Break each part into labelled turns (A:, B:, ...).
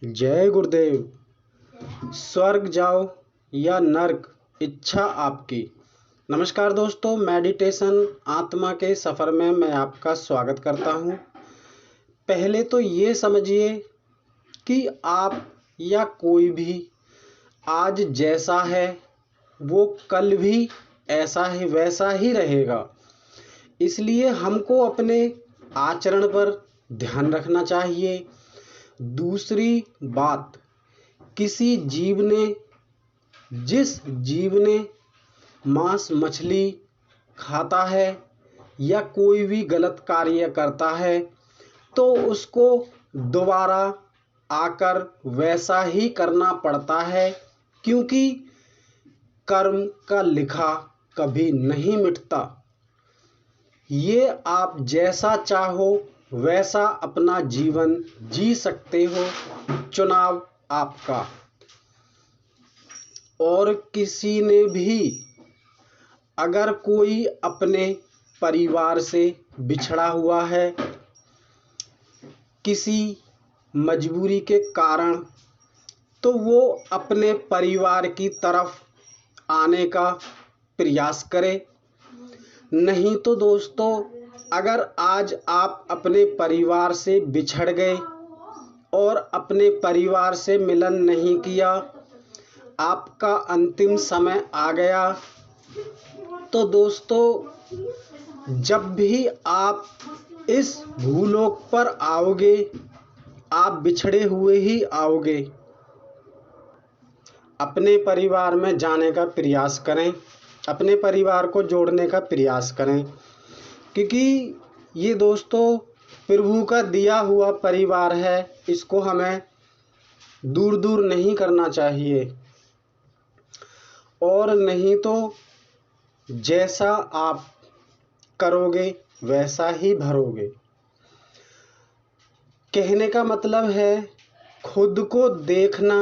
A: जय गुरुदेव। स्वर्ग जाओ या नर्क, इच्छा आपकी। नमस्कार दोस्तों, मेडिटेशन आत्मा के सफ़र में मैं आपका स्वागत करता हूं। पहले तो ये समझिए कि आप या कोई भी आज जैसा है वो कल भी ऐसा ही वैसा ही रहेगा। इसलिए हमको अपने आचरण पर ध्यान रखना चाहिए। दूसरी बात, जिस जीव ने मांस मछली खाता है या कोई भी गलत कार्य करता है तो उसको दोबारा आकर वैसा ही करना पड़ता है, क्योंकि कर्म का लिखा कभी नहीं मिटता। ये आप जैसा चाहो वैसा अपना जीवन जी सकते हो, चुनाव आपका। और किसी ने भी अगर कोई अपने परिवार से बिछड़ा हुआ है किसी मजबूरी के कारण, तो वो अपने परिवार की तरफ आने का प्रयास करे। नहीं तो दोस्तों, अगर आज आप अपने परिवार से बिछड़ गए और अपने परिवार से मिलन नहीं किया, आपका अंतिम समय आ गया, तो दोस्तों जब भी आप इस भूलोक पर आओगे आप बिछड़े हुए ही आओगे। अपने परिवार में जाने का प्रयास करें, अपने परिवार को जोड़ने का प्रयास करें, क्योंकि ये दोस्तों प्रभु का दिया हुआ परिवार है। इसको हमें दूर दूर नहीं करना चाहिए, और नहीं तो जैसा आप करोगे वैसा ही भरोगे। कहने का मतलब है खुद को देखना,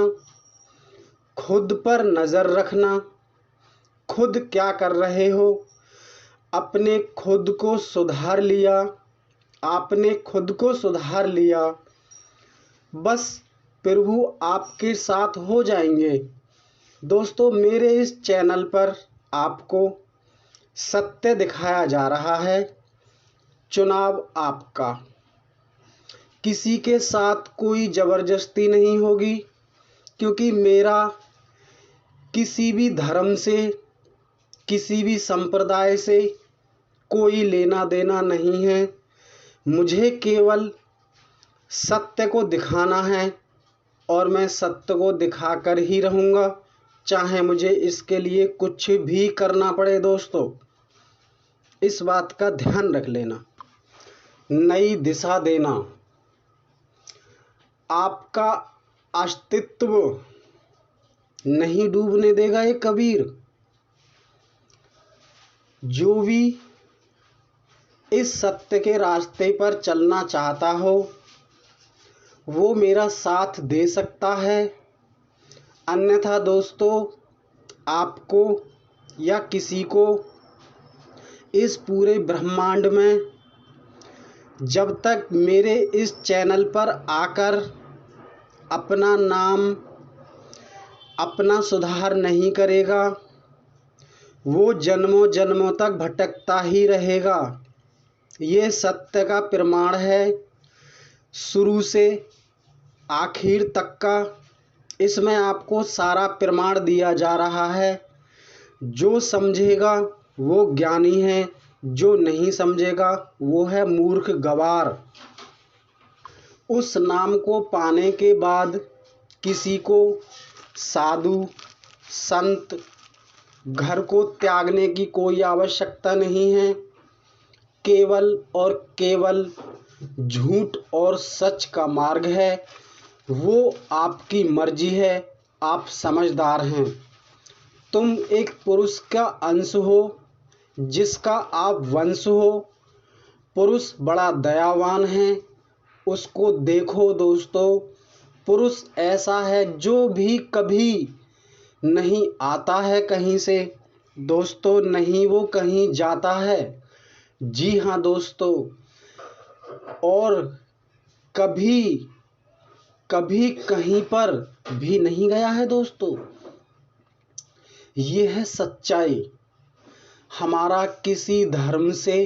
A: खुद पर नज़र रखना, खुद क्या कर रहे हो। अपने खुद को सुधार लिया, आपने खुद को सुधार लिया, बस प्रभु आपके साथ हो जाएंगे। दोस्तों, मेरे इस चैनल पर आपको सत्य दिखाया जा रहा है, चुनाव आपका। किसी के साथ कोई ज़बरदस्ती नहीं होगी, क्योंकि मेरा किसी भी धर्म से, किसी भी संप्रदाय से कोई लेना देना नहीं है। मुझे केवल सत्य को दिखाना है और मैं सत्य को दिखाकर ही रहूँगा, चाहे मुझे इसके लिए कुछ भी करना पड़े। दोस्तों, इस बात का ध्यान रख लेना। नई दिशा देना, आपका अस्तित्व नहीं डूबने देगा ये कबीर। जो भी इस सत्य के रास्ते पर चलना चाहता हो वो मेरा साथ दे सकता है, अन्यथा दोस्तों आपको या किसी को इस पूरे ब्रह्मांड में जब तक मेरे इस चैनल पर आकर अपना नाम, अपना सुधार नहीं करेगा, वो जन्मों जन्मों तक भटकता ही रहेगा। ये सत्य का प्रमाण है, शुरू से आखिर तक का इसमें आपको सारा प्रमाण दिया जा रहा है। जो समझेगा वो ज्ञानी है, जो नहीं समझेगा वो है मूर्ख गवार। उस नाम को पाने के बाद किसी को साधु संत घर को त्यागने की कोई आवश्यकता नहीं है। केवल और केवल झूठ और सच का मार्ग है, वो आपकी मर्जी है। आप समझदार हैं, तुम एक पुरुष का अंश हो जिसका आप वंश हो। पुरुष बड़ा दयावान है, उसको देखो दोस्तों। पुरुष ऐसा है जो भी कभी नहीं आता है कहीं से, दोस्तों, नहीं वो कहीं जाता है। जी हाँ दोस्तों, और कभी कभी कहीं पर भी नहीं गया है दोस्तों। ये है सच्चाई। हमारा किसी धर्म से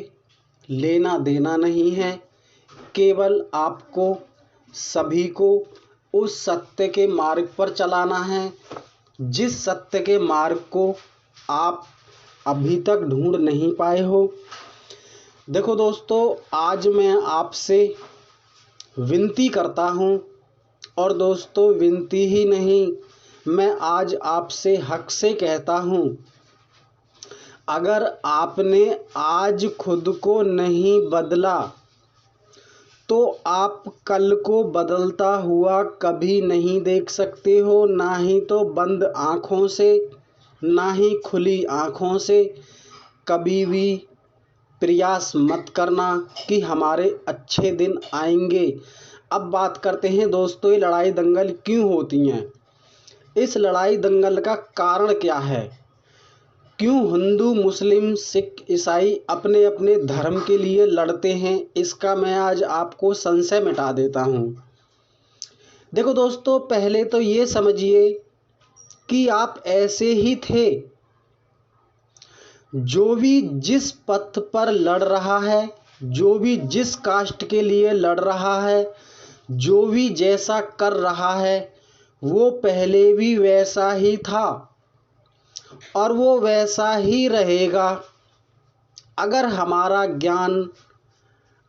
A: लेना देना नहीं है, केवल आपको सभी को उस सत्य के मार्ग पर चलाना है, जिस सत्य के मार्ग को आप अभी तक ढूंढ नहीं पाए हो। देखो दोस्तों, आज मैं आपसे विनती करता हूँ, और दोस्तों विनती ही नहीं, मैं आज आपसे हक से कहता हूँ, अगर आपने आज खुद को नहीं बदला तो आप कल को बदलता हुआ कभी नहीं देख सकते हो। ना ही तो बंद आँखों से, ना ही खुली आँखों से। कभी भी प्रयास मत करना कि हमारे अच्छे दिन आएंगे। अब बात करते हैं दोस्तों, ये लड़ाई दंगल क्यों होती हैं, इस लड़ाई दंगल का कारण क्या है, क्यों हिंदू मुस्लिम सिख ईसाई अपने अपने धर्म के लिए लड़ते हैं, इसका मैं आज आपको संशय मिटा देता हूँ। देखो दोस्तों, पहले तो ये समझिए कि आप ऐसे ही थे। जो भी जिस पथ पर लड़ रहा है, जो भी जिस कास्ट के लिए लड़ रहा है, जो भी जैसा कर रहा है, वो पहले भी वैसा ही था और वो वैसा ही रहेगा। अगर हमारा ज्ञान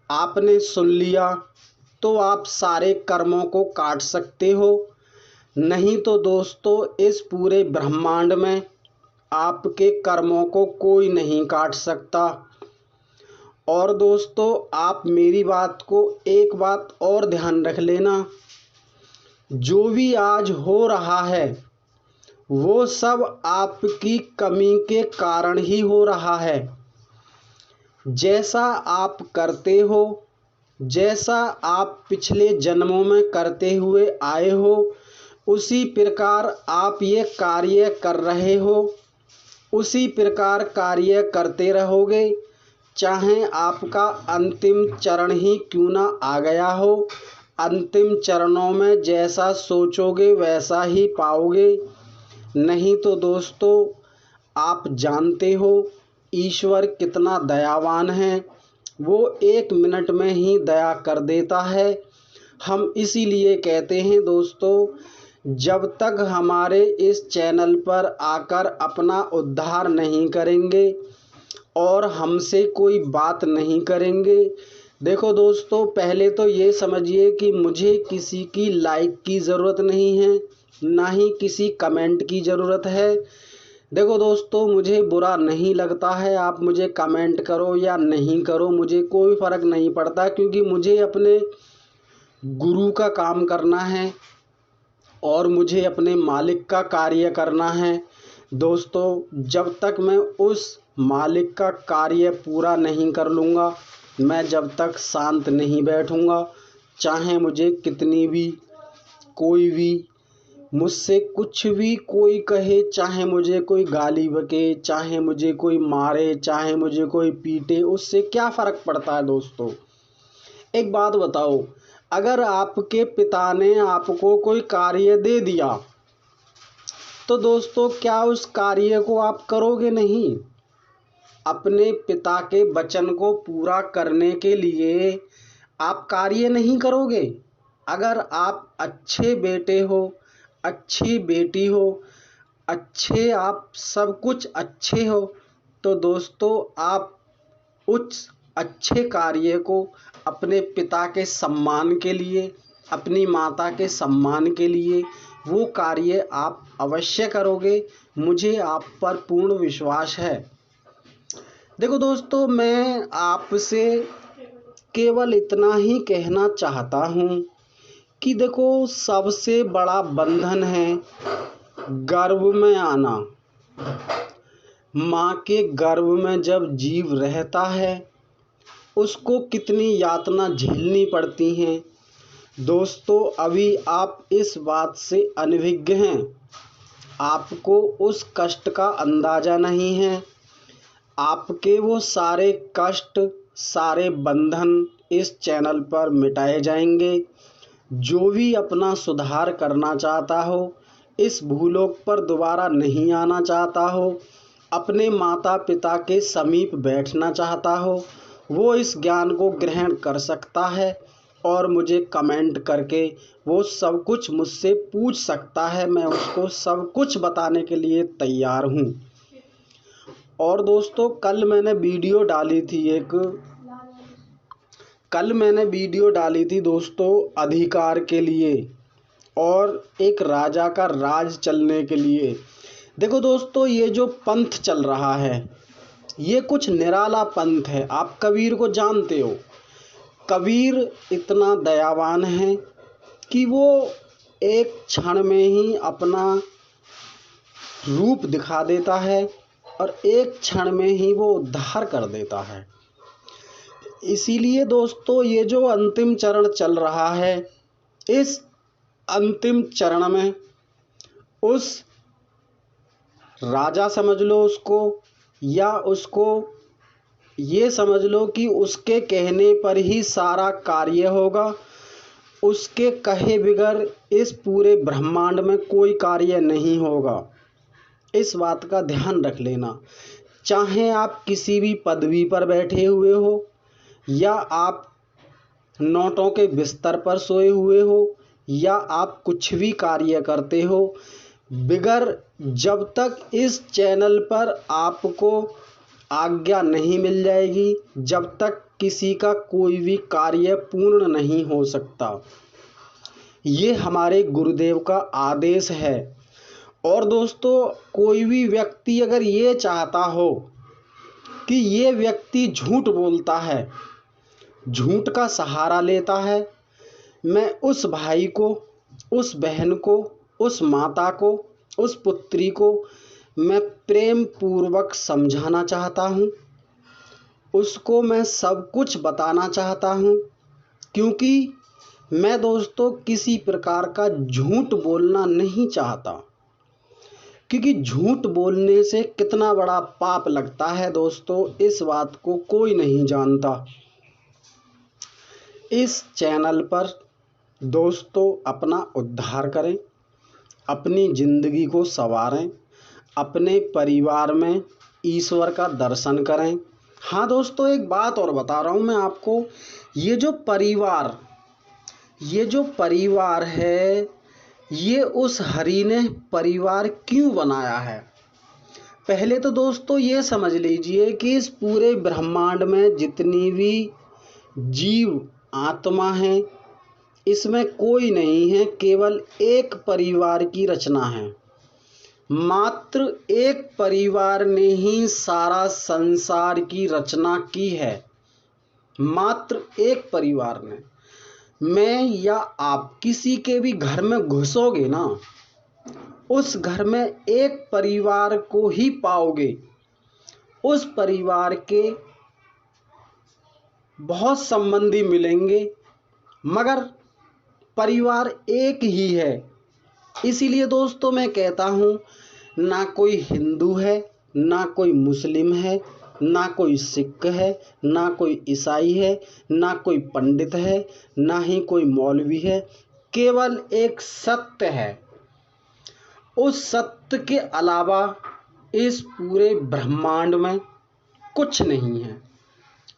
A: आपने सुन लिया तो आप सारे कर्मों को काट सकते हो, नहीं तो दोस्तों इस पूरे ब्रह्मांड में आपके कर्मों को कोई नहीं काट सकता। और दोस्तों, आप मेरी बात को एक बात और ध्यान रख लेना, जो भी आज हो रहा है वो सब आपकी कमी के कारण ही हो रहा है। जैसा आप करते हो, जैसा आप पिछले जन्मों में करते हुए आए हो, उसी प्रकार आप ये कार्य कर रहे हो, उसी प्रकार कार्य करते रहोगे। चाहे आपका अंतिम चरण ही क्यों ना आ गया हो, अंतिम चरणों में जैसा सोचोगे वैसा ही पाओगे। नहीं तो दोस्तों, आप जानते हो ईश्वर कितना दयावान है, वो 1 मिनट में ही दया कर देता है। हम इसीलिए कहते हैं दोस्तों, जब तक हमारे इस चैनल पर आकर अपना उद्धार नहीं करेंगे और हमसे कोई बात नहीं करेंगे। देखो दोस्तों, पहले तो ये समझिए कि मुझे किसी की लाइक की ज़रूरत नहीं है, ना ही किसी कमेंट की ज़रूरत है। देखो दोस्तों, मुझे बुरा नहीं लगता है, आप मुझे कमेंट करो या नहीं करो, मुझे कोई फ़र्क नहीं पड़ता, क्योंकि मुझे अपने गुरु का काम करना है और मुझे अपने मालिक का कार्य करना है। दोस्तों, जब तक मैं उस मालिक का कार्य पूरा नहीं कर लूँगा, मैं जब तक शांत नहीं बैठूँगा, चाहे मुझे कितनी भी कोई भी मुझसे कुछ भी कोई कहे, चाहे मुझे कोई गाली बके, चाहे मुझे कोई मारे, चाहे मुझे कोई पीटे, उससे क्या फ़र्क पड़ता है दोस्तों। एक बात बताओ, अगर आपके पिता ने आपको कोई कार्य दे दिया तो दोस्तों क्या उस कार्य को आप करोगे नहीं? अपने पिता के वचन को पूरा करने के लिए आप कार्य नहीं करोगे? अगर आप अच्छे बेटे हो, अच्छी बेटी हो, अच्छे आप सब कुछ अच्छे हो, तो दोस्तों आप उस अच्छे कार्य को अपने पिता के सम्मान के लिए, अपनी माता के सम्मान के लिए वो कार्य आप अवश्य करोगे। मुझे आप पर पूर्ण विश्वास है। देखो दोस्तों, मैं आपसे केवल इतना ही कहना चाहता हूँ कि देखो, सबसे बड़ा बंधन है गर्भ में आना। माँ के गर्भ में जब जीव रहता है उसको कितनी यातना झेलनी पड़ती हैं। दोस्तों, अभी आप इस बात से अनभिज्ञ हैं, आपको उस कष्ट का अंदाज़ा नहीं है। आपके वो सारे कष्ट, सारे बंधन इस चैनल पर मिटाए जाएंगे। जो भी अपना सुधार करना चाहता हो, इस भूलोक पर दोबारा नहीं आना चाहता हो, अपने माता पिता के समीप बैठना चाहता हो, वो इस ज्ञान को ग्रहण कर सकता है और मुझे कमेंट करके वो सब कुछ मुझसे पूछ सकता है। मैं उसको सब कुछ बताने के लिए तैयार हूँ। और दोस्तों, कल मैंने वीडियो डाली थी दोस्तों अधिकार के लिए और एक राजा का राज चलने के लिए। देखो दोस्तों, ये जो पंथ चल रहा है ये कुछ निराला पंथ है। आप कबीर को जानते हो। कबीर इतना दयावान है कि वो एक क्षण में ही अपना रूप दिखा देता है और एक क्षण में ही वो उद्धार कर देता है। इसीलिए दोस्तों, ये जो अंतिम चरण चल रहा है, इस अंतिम चरण में उस राजा समझ लो उसको, या उसको ये समझ लो कि उसके कहने पर ही सारा कार्य होगा। उसके कहे बगैर इस पूरे ब्रह्मांड में कोई कार्य नहीं होगा। इस बात का ध्यान रख लेना। चाहे आप किसी भी पदवी पर बैठे हुए हो या आप नोटों के बिस्तर पर सोए हुए हो या आप कुछ भी कार्य करते हो, बिगर जब तक इस चैनल पर आपको आज्ञा नहीं मिल जाएगी, जब तक किसी का कोई भी कार्य पूर्ण नहीं हो सकता। ये हमारे गुरुदेव का आदेश है। और दोस्तों, कोई भी व्यक्ति अगर ये चाहता हो कि ये व्यक्ति झूठ बोलता है, झूठ का सहारा लेता है, मैं उस भाई को, उस बहन को, उस माता को, उस पुत्री को मैं प्रेम पूर्वक समझाना चाहता हूँ। उसको मैं सब कुछ बताना चाहता हूँ, क्योंकि मैं दोस्तों किसी प्रकार का झूठ बोलना नहीं चाहता। क्योंकि झूठ बोलने से कितना बड़ा पाप लगता है दोस्तों, इस बात को कोई नहीं जानता। इस चैनल पर दोस्तों अपना उद्धार करें, अपनी ज़िंदगी को संवारें, अपने परिवार में ईश्वर का दर्शन करें। हाँ दोस्तों, एक बात और बता रहा हूँ मैं आपको। ये जो परिवार है, ये उस हरि ने परिवार क्यों बनाया है। पहले तो दोस्तों ये समझ लीजिए कि इस पूरे ब्रह्मांड में जितनी भी जीव आत्मा है, इसमें कोई नहीं है, केवल एक परिवार की रचना है। मात्र एक परिवार ने ही सारा संसार की रचना की है। मात्र एक परिवार ने। मैं या आप किसी के भी घर में घुसोगे ना, उस घर में एक परिवार को ही पाओगे। उस परिवार के बहुत संबंधी मिलेंगे, मगर परिवार एक ही है। इसीलिए दोस्तों मैं कहता हूँ, ना कोई हिंदू है, ना कोई मुस्लिम है, ना कोई सिख है, ना कोई ईसाई है, ना कोई पंडित है, ना ही कोई मौलवी है। केवल एक सत्य है। उस सत्य के अलावा इस पूरे ब्रह्मांड में कुछ नहीं है।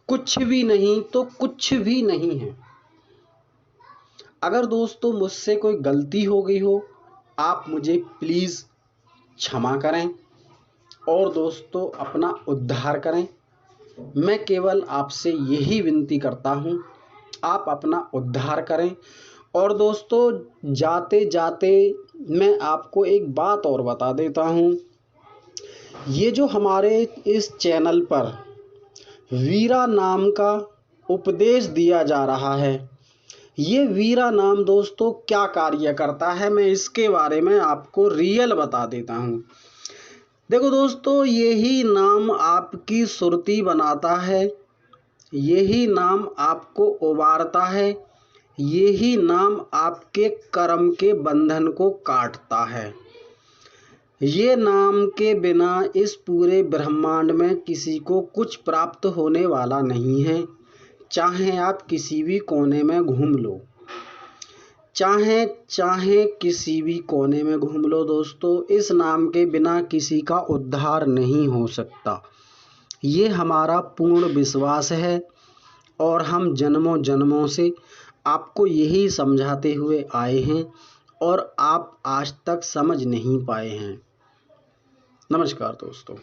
A: कुछ भी नहीं तो कुछ भी नहीं है। अगर दोस्तों मुझसे कोई गलती हो गई हो, आप मुझे प्लीज़ क्षमा करें और दोस्तों अपना उद्धार करें। मैं केवल आपसे यही विनती करता हूँ, आप अपना उद्धार करें। और दोस्तों जाते जाते मैं आपको एक बात और बता देता हूँ। ये जो हमारे इस चैनल पर वीरा नाम का उपदेश दिया जा रहा है, ये वीरा नाम दोस्तों क्या कार्य करता है, मैं इसके बारे में आपको रियल बता देता हूँ। देखो दोस्तों, यही नाम आपकी सुरती बनाता है, यही नाम आपको उबारता है, यही नाम आपके कर्म के बंधन को काटता है। ये नाम के बिना इस पूरे ब्रह्मांड में किसी को कुछ प्राप्त होने वाला नहीं है, चाहे आप किसी भी कोने में घूम लो। चाहे चाहे किसी भी कोने में घूम लो दोस्तों, इस नाम के बिना किसी का उद्धार नहीं हो सकता। ये हमारा पूर्ण विश्वास है और हम जन्मों जन्मों से आपको यही समझाते हुए आए हैं और आप आज तक समझ नहीं पाए हैं। नमस्कार दोस्तों।